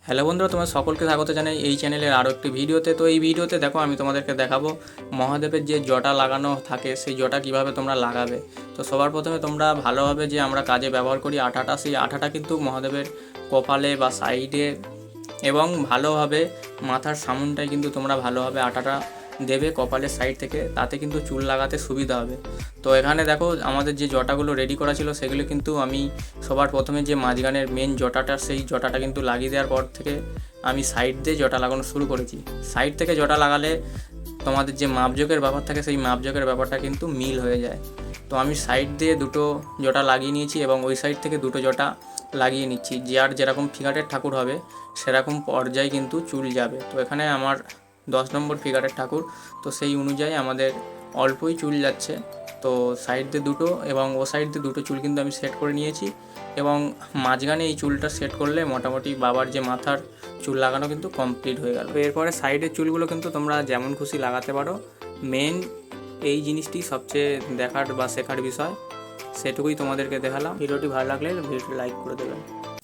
Hello বন্ধুরা, তোমার সকলকে স্বাগত জানাই এই চ্যানেলের আরও একটি ভিডিওতে। তো এই ভিডিওতে দেখো আমি তোমাদেরকে দেখাবো মহাদেবের যে জটা লাগানো থাকে সেই জটা কিভাবে তোমরা লাগাবে। তো সবার প্রথমে তোমরা ভালোভাবে যে আমরা কাজে ব্যবহার করি আঠাটা, সেই আঠাটা কিন্তু মহাদেবের কপালে বা সাইডে এবং ভালোভাবে মাথার সামনটায় কিন্তু তোমরা ভালোভাবে আঠাটা দেবে কপালের সাইড থেকে, তাতে কিন্তু চুল লাগাতে সুবিধা হবে। তো এখানে দেখো আমাদের যে জটাগুলো রেডি করা ছিল সেগুলো কিন্তু আমি সবার প্রথমে যে মাঝখানের মেন জটাটা সেই জটাটা কিন্তু লাগিয়ে দেওয়ার পর থেকে আমি সাইড দিয়ে জটা লাগানো শুরু করেছি। সাইড থেকে জটা লাগালে তোমাদের যে মাপজোকের ব্যাপার থাকে সেই মাপজোকের ব্যাপারটা কিন্তু মিল হয়ে যায়। তো আমি সাইড দিয়ে দুটো জটা লাগিয়ে নিয়েছি এবং ওই সাইড থেকে দুটো জটা লাগিয়ে নিচ্ছি। যার যেরকম ফিগারের ঠাকুর হবে সেরকম পর্যায়ে কিন্তু চুল যাবে। তো এখানে আমার 10 নম্বর ফিগারের ঠাকুর, তো সেই অনুযায়ী আমাদের অল্পই চুল যাচ্ছে। তো সাইড দিয়ে দুটো এবং ও সাইড দিয়ে দুটো চুল কিন্তু আমি সেট করে নিয়েছি এবং মাঝখানে এই চুলটা সেট করলে মোটামুটি বাবার যে মাথার চুল লাগানো কিন্তু কমপ্লিট হয়ে গেল। এরপরে সাইডের চুলগুলো কিন্তু তোমরা যেমন খুশি লাগাতে পারো। মেন এই জিনিসটি সবচেয়ে দেখার বা শেখার বিষয়, সেটুকুই তোমাদেরকে দেখালাম। ভিডিওটি ভালো লাগলে ভিডিওটি লাইক করে দেবেন।